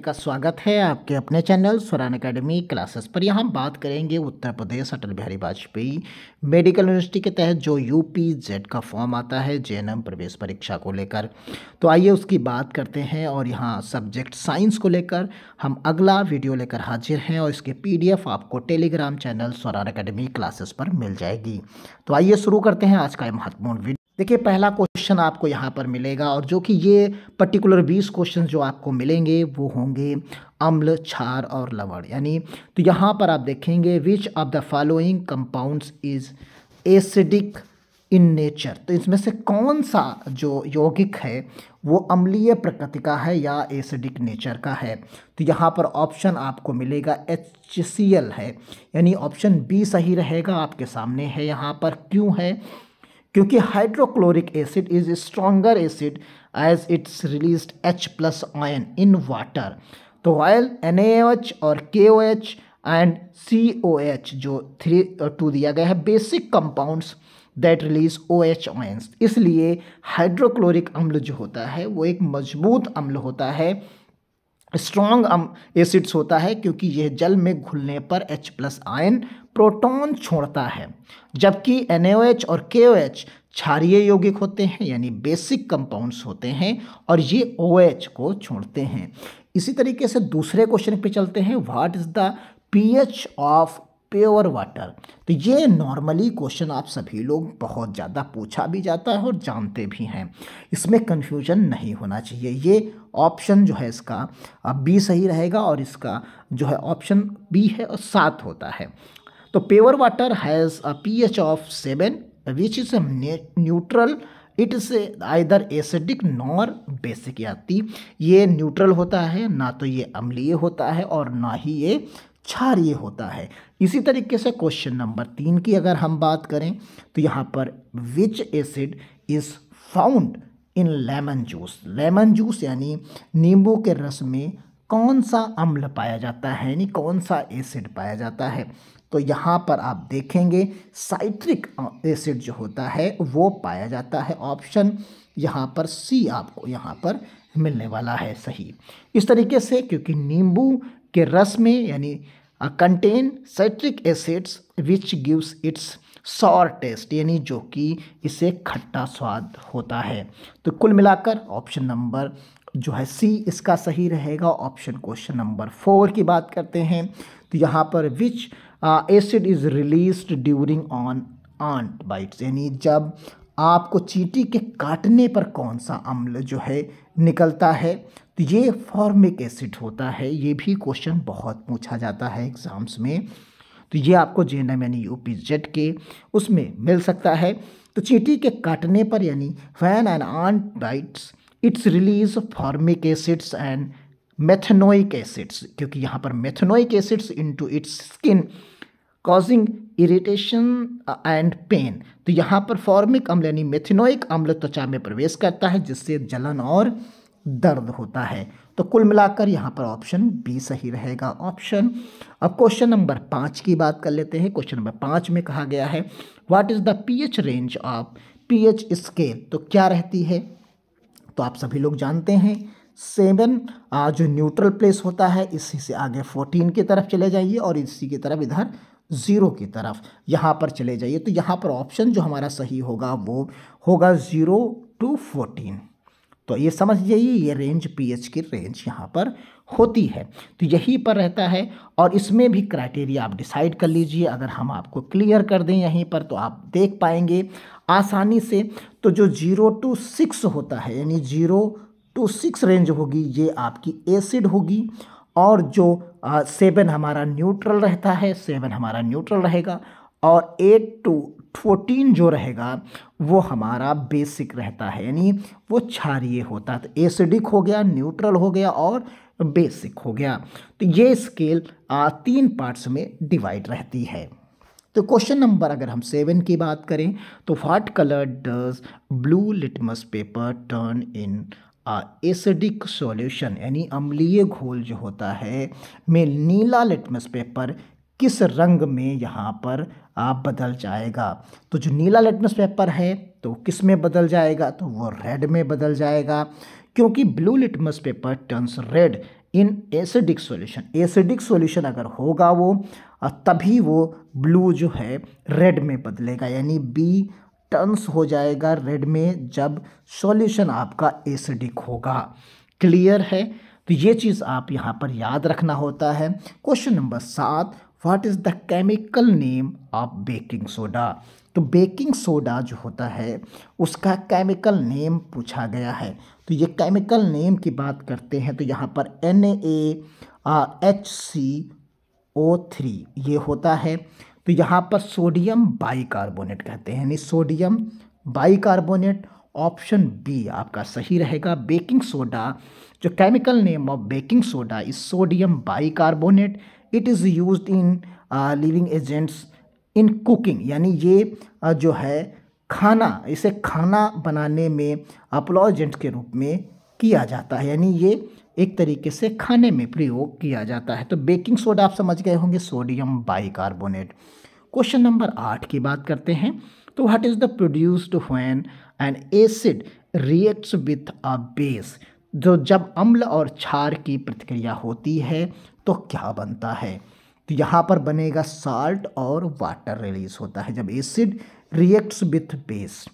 का स्वागत है आपके अपने चैनल स्वरान एकेडमी क्लासेस पर। यहाँ हम बात करेंगे उत्तर प्रदेश अटल बिहारी वाजपेयी मेडिकल यूनिवर्सिटी के तहत जो यूपी-जेड का फॉर्म आता है जेएनएम प्रवेश परीक्षा को लेकर। तो आइए उसकी बात करते हैं। और यहाँ सब्जेक्ट साइंस को लेकर हम अगला वीडियो लेकर हाजिर हैं और इसके पीडीएफ आपको टेलीग्राम चैनल स्वरान एकेडमी क्लासेस पर मिल जाएगी। तो आइए शुरू करते हैं आज का ये महत्वपूर्ण वीडियो। देखिए, पहला क्वेश्चन आपको यहाँ पर मिलेगा और जो कि ये पर्टिकुलर 20 क्वेश्चन जो आपको मिलेंगे वो होंगे अम्ल, क्षार और लवण यानी। तो यहाँ पर आप देखेंगे विच of the following compounds is acidic in nature. तो इसमें से कौन सा जो यौगिक है वो अम्लीय प्रकृति का है या एसिडिक नेचर का है। तो यहाँ पर ऑप्शन आपको मिलेगा HCl है, यानी ऑप्शन बी सही रहेगा। आपके सामने है यहाँ पर। क्यों है? क्योंकि hydrochloric acid is stronger acid as it's released H+ ion in water. तो वाइल NaOH और KOH एंड COH जो 2 दिया गया है basic compounds that release OH ions, इसलिए हाइड्रोक्लोरिक अम्ल जो होता है वो एक मजबूत अम्ल होता है, स्ट्रॉन्ग एसिड्स होता है, क्योंकि यह जल में घुलने पर H+ आयन प्रोटॉन छोड़ता है, जबकि NaOH और KOH क्षारीय यौगिक होते हैं यानी बेसिक कंपाउंड्स होते हैं और ये OH को छोड़ते हैं। इसी तरीके से दूसरे क्वेश्चन पे चलते हैं। What is the pH of pure water. तो ये नॉर्मली क्वेश्चन आप सभी लोग बहुत ज़्यादा पूछा भी जाता है और जानते भी हैं, इसमें कन्फ्यूजन नहीं होना चाहिए। ये ऑप्शन जो है इसका बी सही रहेगा और इसका जो है ऑप्शन बी है और 7 होता है। तो pure water has a pH of 7 which is neutral. It is either acidic nor basic, यानी ये न्यूट्रल होता है, ना तो ये अम्लीय होता है और ना ही ये क्षारीय होता है। इसी तरीके से क्वेश्चन नंबर 3 की अगर हम बात करें तो यहाँ पर which acid is found in lemon juice. Lemon juice यानी नींबू के रस में कौन सा अम्ल पाया जाता है, यानी कौन सा एसिड पाया जाता है। तो यहाँ पर आप देखेंगे साइट्रिक एसिड जो होता है वो पाया जाता है। ऑप्शन यहाँ पर सी आपको यहाँ पर मिलने वाला है सही। इस तरीके से क्योंकि नींबू के रस में यानी contain citric acids which gives its sour taste, यानी जो कि इसे खट्टा स्वाद होता है। तो कुल मिलाकर ऑप्शन नंबर जो है सी इसका सही रहेगा। ऑप्शन क्वेश्चन नंबर 4 की बात करते हैं तो यहाँ पर which acid is released during on ant bites, यानी जब आपको चींटी के काटने पर कौन सा अम्ल जो है निकलता है। तो ये फॉर्मिक एसिड होता है। ये भी क्वेश्चन बहुत पूछा जाता है एग्जाम्स में। तो ये आपको जेएनएम यानी यूपी-जेड के उसमें मिल सकता है। तो चींटी के काटने पर यानी when an ant bites it's release formic acids and methanoic acids, क्योंकि यहाँ पर methanoic acids into its skin causing irritation and pain. तो यहाँ पर फॉर्मिक अम्ल यानी मेथनोइक अम्ल त्वचा में प्रवेश करता है जिससे जलन और दर्द होता है। तो कुल मिलाकर यहाँ पर ऑप्शन बी सही रहेगा। ऑप्शन अब क्वेश्चन नंबर 5 की बात कर लेते हैं। क्वेश्चन नंबर 5 में कहा गया है what is the pH range of pH scale. तो क्या रहती है? तो आप सभी लोग जानते हैं 7 जो न्यूट्रल प्लेस होता है, इसी से आगे 14 की तरफ चले जाइए और इसी की तरफ इधर 0 की तरफ यहाँ पर चले जाइए। तो यहाँ पर ऑप्शन जो हमारा सही होगा वो होगा 0 to 14। तो ये समझ जाइए ये रेंज pH की रेंज यहाँ पर होती है। तो यहीं पर रहता है और इसमें भी क्राइटेरिया आप डिसाइड कर लीजिए। अगर हम आपको क्लियर कर दें यहीं पर तो आप देख पाएंगे आसानी से। तो जो 0 to 6 होता है यानी 0 to 6 रेंज होगी ये आपकी एसिड होगी, और जो 7 हमारा न्यूट्रल रहता है, 7 हमारा न्यूट्रल रहेगा, और 8 to 14 जो रहेगा वो हमारा बेसिक रहता है यानी वो क्षारीय होता है। तो एसिडिक हो गया, न्यूट्रल हो गया और बेसिक हो गया। तो ये स्केल 3 पार्ट्स में डिवाइड रहती है। तो क्वेश्चन नंबर अगर हम 7 की बात करें तो what colour does blue litmus paper turn in acidic solution, यानी अम्लीय घोल जो होता है में नीला लिटमस पेपर किस रंग में यहाँ पर बदल जाएगा। तो जो नीला लिटमस पेपर है तो किस में बदल जाएगा? तो वो रेड में बदल जाएगा, क्योंकि blue litmus paper turns red in acidic solution, acidic solution अगर होगा वो तभी वो ब्लू जो है रेड में बदलेगा, यानी बी टर्न्स हो जाएगा रेड में जब सॉल्यूशन आपका एसिडिक होगा। क्लियर है? तो ये चीज़ आप यहाँ पर याद रखना होता है। Question number 7, what is the chemical name of baking soda? तो बेकिंग सोडा जो होता है उसका केमिकल नेम पूछा गया है। तो ये केमिकल नेम की बात करते हैं तो यहाँ पर NaHCO3 ये होता है। तो यहाँ पर सोडियम बाइकार्बोनेट कहते हैं, यानी सोडियम बाइकार्बोनेट। ऑप्शन बी आपका सही रहेगा। बेकिंग सोडा, जो chemical name of baking soda is sodium bicarbonate. It is used in living agents in cooking, यानी ये जो है खाना, इसे खाना बनाने में अप्लॉजेंट के रूप में किया जाता है, यानी ये एक तरीके से खाने में प्रयोग किया जाता है। तो बेकिंग सोडा आप समझ गए होंगे, सोडियम बाइकार्बोनेट। क्वेश्चन नंबर 8 की बात करते हैं। तो what is the produced when an acid reacts with a base? जो जब अम्ल और क्षार की प्रतिक्रिया होती है तो क्या बनता है? तो यहाँ पर बनेगा साल्ट और वाटर रिलीज होता है जब एसिड रिएक्ट्स विथ बेस।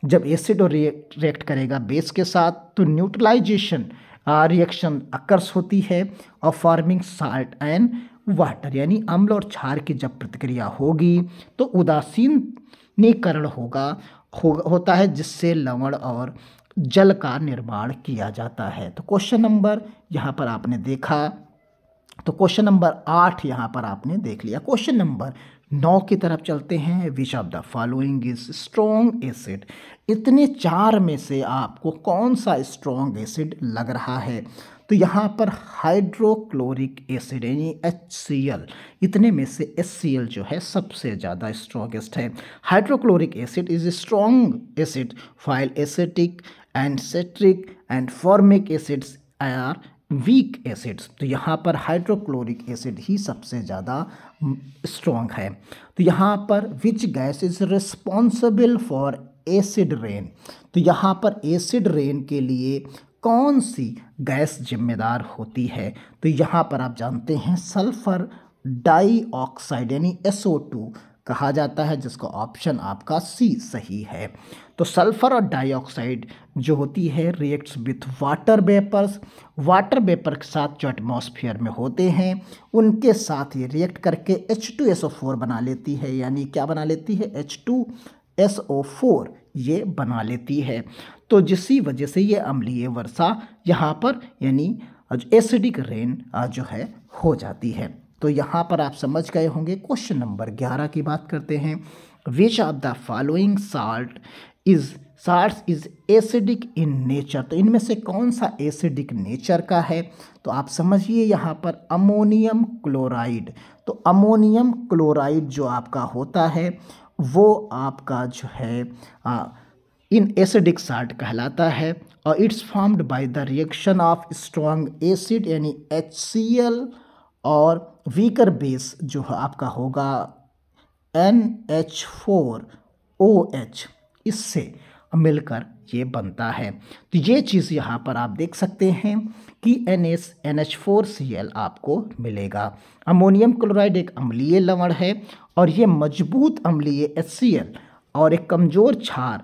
जब एसिड और रिएक्ट करेगा बेस के साथ तो न्यूट्रलाइजेशन रिएक्शन अकर्स होती है और फॉर्मिंग साल्ट एंड वाटर, यानी अम्ल और क्षार की जब प्रतिक्रिया होगी तो उदासीनीकरण होता है जिससे लवण और जल का निर्माण किया जाता है। तो क्वेश्चन नंबर यहाँ पर आपने देखा, तो क्वेश्चन नंबर 8 यहाँ पर आपने देख लिया। क्वेश्चन नंबर 9 की तरफ चलते हैं। विच of the following is strong acid? इतने 4 में से आपको कौन सा स्ट्रॉन्ग एसिड लग रहा है? तो यहाँ पर हाइड्रोक्लोरिक एसिड यानी HCl, इतने में से HCl जो है सबसे ज़्यादा स्ट्रॉन्गेस्ट है। Hydrochloric acid is strong acid while acetic and citric and formic acids are weak acids. तो यहाँ पर हाइड्रोक्लोरिक एसिड ही सबसे ज़्यादा स्ट्रॉन्ग है। तो यहाँ पर which gas is responsible for acid rain? तो यहाँ पर एसिड रेन के लिए कौन सी गैस जिम्मेदार होती है? तो यहाँ पर आप जानते हैं सल्फर डाइऑक्साइड यानी SO2 कहा जाता है, जिसका ऑप्शन आपका सी सही है। तो सल्फर और डाइऑक्साइड जो होती है reacts with water vapours, water vapour के साथ जो एटमॉस्फेयर में होते हैं उनके साथ ये रिएक्ट करके H2SO4 बना लेती है, यानी क्या बना लेती है? H2SO4 ये बना लेती है। तो जिसकी वजह से ये अम्लीय वर्षा यहाँ पर यानी एसिडिक रेन जो है हो जाती है। तो यहाँ पर आप समझ गए होंगे। क्वेश्चन नंबर 11 की बात करते हैं। विच of the following salts is acidic in nature? तो इनमें से कौन सा एसिडिक नेचर का है? तो आप समझिए यहाँ पर अमोनियम क्लोराइड। तो अमोनियम क्लोराइड जो आपका होता है वो आपका जो है इन एसिडिक साल्ट कहलाता है और it's formed by the reaction of strong acid यानी HCl और वीकर बेस जो आपका होगा NH4OH, इससे मिलकर ये बनता है। तो ये चीज़ यहाँ पर आप देख सकते हैं कि NH4Cl आपको मिलेगा। अमोनियम क्लोराइड एक अम्लीय लवण है और ये मजबूत अम्लीय HCl और एक कमज़ोर क्षार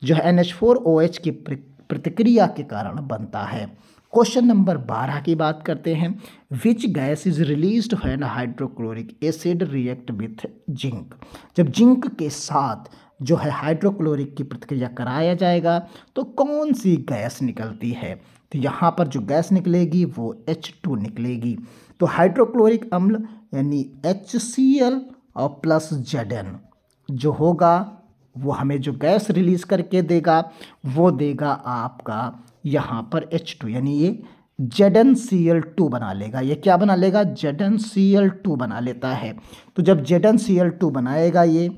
जो है NH4OH की प्रतिक्रिया के कारण बनता है। क्वेश्चन नंबर 12 की बात करते हैं। Which gas is released when hydrochloric acid react with zinc? जब जिंक के साथ जो है हाइड्रोक्लोरिक की प्रतिक्रिया कराया जाएगा तो कौन सी गैस निकलती है? तो यहाँ पर जो गैस निकलेगी वो H2 निकलेगी। तो हाइड्रोक्लोरिक अम्ल यानी HCl और प्लस Zn जो होगा वो हमें जो गैस रिलीज करके देगा वो देगा आपका यहाँ पर H2, यानी ये ZnCl2 बना लेगा। ये क्या बना लेगा? ZnCl2 बना लेता है। तो जब ZnCl2 बनाएगा, ये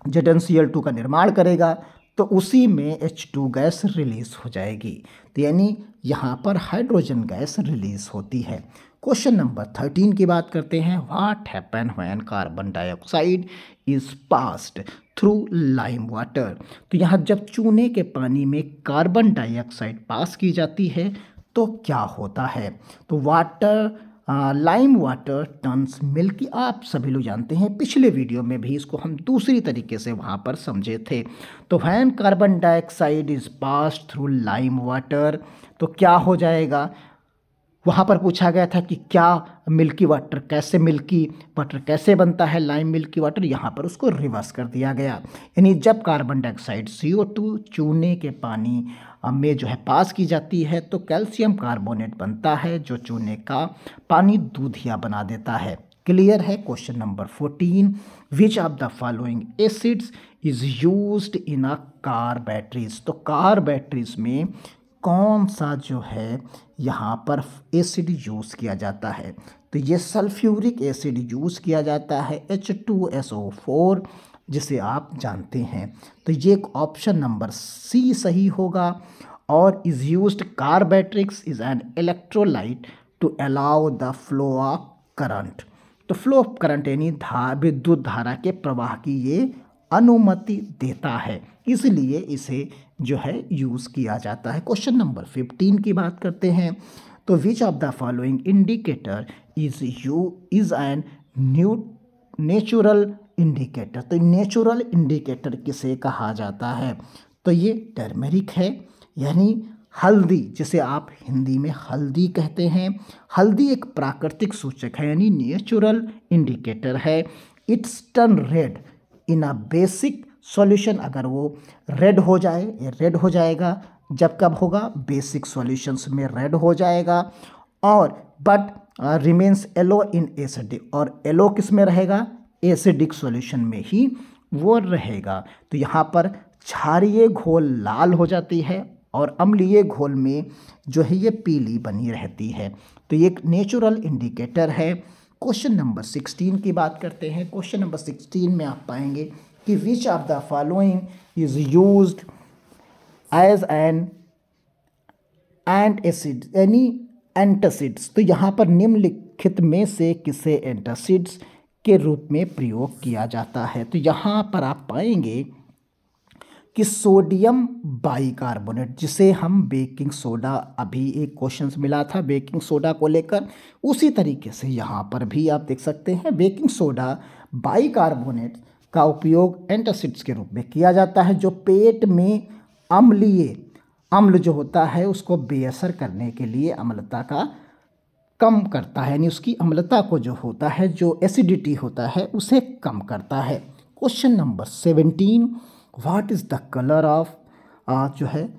ZnCl2 का निर्माण करेगा तो उसी में H2 गैस रिलीज हो जाएगी। तो यानी यहाँ पर हाइड्रोजन गैस रिलीज होती है। क्वेश्चन नंबर 13 की बात करते हैं। What happen when carbon dioxide is passed through lime water? तो यहाँ जब चूने के पानी में कार्बन डाइऑक्साइड पास की जाती है तो क्या होता है? तो water, lime water turns milky, आप सभी लोग जानते हैं, पिछले वीडियो में भी इसको हम दूसरी तरीके से वहाँ पर समझे थे। तो when carbon dioxide is passed through lime water, तो क्या हो जाएगा? वहाँ पर पूछा गया था कि क्या मिल्की वाटर कैसे बनता है, लाइम मिल्की वाटर, यहाँ पर उसको रिवर्स कर दिया गया। यानी जब कार्बन डाइऑक्साइड CO2 चूने के पानी में जो है पास की जाती है तो कैल्शियम कार्बोनेट बनता है जो चूने का पानी दूधिया बना देता है। क्लियर है? Question number 14, which of the following acids is used in a car batteries? तो कार बैटरीज में कौन सा जो है यहाँ पर एसिड यूज़ किया जाता है? तो ये सल्फ्यूरिक एसिड यूज़ किया जाता है, H2SO4, जिसे आप जानते हैं। तो ये ऑप्शन नंबर सी सही होगा। और is used, car batteries is an electrolyte to allow the flow of current. तो फ्लो ऑफ करंट यानी विद्युत धारा के प्रवाह की ये अनुमति देता है, इसलिए इसे जो है यूज़ किया जाता है। क्वेश्चन नंबर 15 की बात करते हैं। तो विच of the following indicator is an natural indicator? तो नेचुरल इंडिकेटर किसे कहा जाता है? तो ये टर्मेरिक है, यानी हल्दी, जिसे आप हिंदी में हल्दी कहते हैं। हल्दी एक प्राकृतिक सूचक है, यानी नेचुरल इंडिकेटर है। It's turn red in a basic solution, अगर वो रेड हो जाए, ये रेड हो जाएगा। जब कब होगा? बेसिक सॉल्यूशंस में रेड हो जाएगा। और but remains yellow in acidic, और येलो किस में रहेगा? एसिडिक सॉल्यूशन में ही वो रहेगा। तो यहाँ पर क्षारीय घोल लाल हो जाती है और अम्लीय घोल में जो है ये पीली बनी रहती है। तो ये एक नेचुरल इंडिकेटर है। क्वेश्चन नंबर 16 की बात करते हैं। क्वेश्चन नंबर 16 में आप पाएंगे कि which of the following is used as an antacid, यानी एंटासिड्स। तो यहाँ पर निम्नलिखित में से किसे एंटासिड्स के रूप में प्रयोग किया जाता है? तो यहाँ पर आप पाएंगे कि सोडियम बाइकार्बोनेट, जिसे हम बेकिंग सोडा, अभी एक क्वेश्चन मिला था बेकिंग सोडा को लेकर, उसी तरीके से यहाँ पर भी आप देख सकते हैं बेकिंग सोडा बाइकार्बोनेट का उपयोग एंटासिड्स के रूप में किया जाता है, जो पेट में अम्ल जो होता है उसको बेअसर करने के लिए अम्लता का कम करता है, यानी उसकी अम्लता को जो होता है, जो एसिडिटी होता है, उसे कम करता है। Question number 17, what is the colour of जो है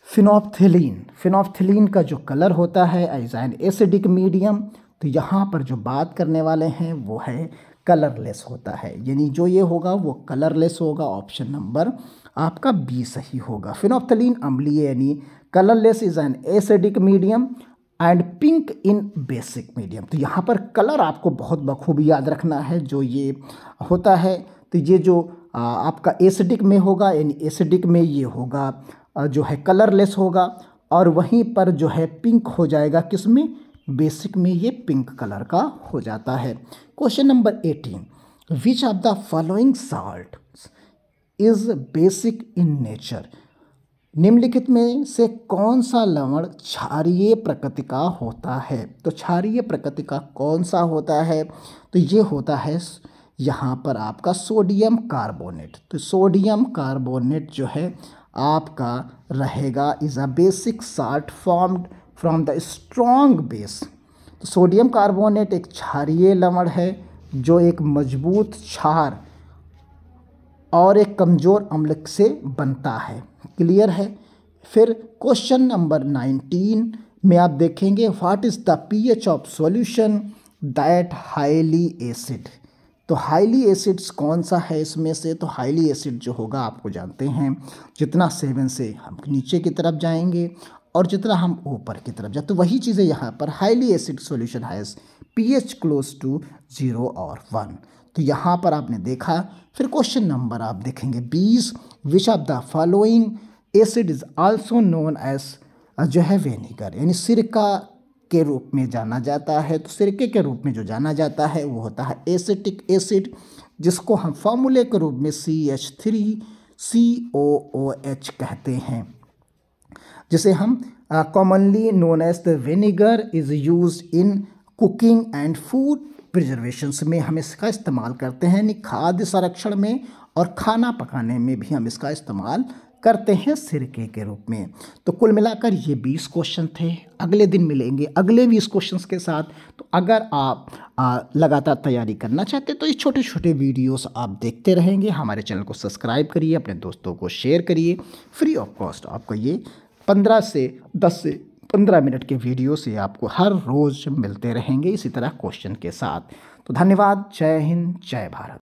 फिनोप्थिलीन? फिनोप्थिलीन का जो कलर होता है एज एन एसिडिक मीडियम, तो यहाँ पर जो बात करने वाले हैं वो है कलरलेस होता है, यानी जो ये होगा वो कलरलेस होगा। ऑप्शन नंबर आपका बी सही होगा। फिनोप्थिलीन अम्लीय यानी colourless is an acidic medium and pink in basic medium. तो यहाँ पर कलर आपको बहुत बखूबी याद रखना है, जो ये होता है तो ये जो आपका एसिडिक में होगा, यानी एसिडिक में ये होगा जो है कलरलेस होगा, और वहीं पर जो है पिंक हो जाएगा किसमें? बेसिक में ये पिंक कलर का हो जाता है। Question number 18, which of the following salt is basic in nature? निम्नलिखित में से कौन सा लवण क्षारीय प्रकृति का होता है? तो क्षारीय प्रकृति का कौन सा होता है? तो ये होता है यहाँ पर आपका सोडियम कार्बोनेट। तो सोडियम कार्बोनेट जो है आपका रहेगा is a basic salt formed from the strong base. तो सोडियम कार्बोनेट एक क्षारीय लवण है जो एक मजबूत क्षार और एक कमज़ोर अम्ल से बनता है। क्लियर है? फिर क्वेश्चन नंबर 19 में आप देखेंगे what is the pH of solution that highly acid? तो हाईली एसिड्स कौन सा है इसमें से? तो हाईली एसिड जो होगा आपको जानते हैं, जितना 7 से हम नीचे की तरफ जाएंगे और जितना हम ऊपर की तरफ जाए, तो वही चीज़ें यहाँ पर highly acid solution has pH close to 0 और 1। तो यहाँ पर आपने देखा। फिर क्वेश्चन नंबर आप देखेंगे 20, which of the following acid is also known as जो है विनेगर, यानी सिरका के रूप में जाना जाता है। तो सिरके के रूप में जो जाना जाता है वो होता है एसिटिक एसिड, जिसको हम फॉर्मूले के रूप में CH3COOH कहते हैं, जिसे हम commonly known as the vinegar is use in cooking and food preservations में हम इसका इस्तेमाल करते हैं, यानी खाद्य संरक्षण में और खाना पकाने में भी हम इसका इस्तेमाल करते हैं सिरके के रूप में। तो कुल मिलाकर ये 20 क्वेश्चन थे। अगले दिन मिलेंगे अगले 20 क्वेश्चंस के साथ। तो अगर आप लगातार तैयारी करना चाहते हैं तो ये छोटे छोटे वीडियोस आप देखते रहेंगे। हमारे चैनल को सब्सक्राइब करिए, अपने दोस्तों को शेयर करिए। फ्री ऑफ कॉस्ट आपको ये 10 से 15 मिनट के वीडियो से आपको हर रोज़ मिलते रहेंगे इसी तरह क्वेश्चन के साथ। तो धन्यवाद। जय हिंद, जय भारत।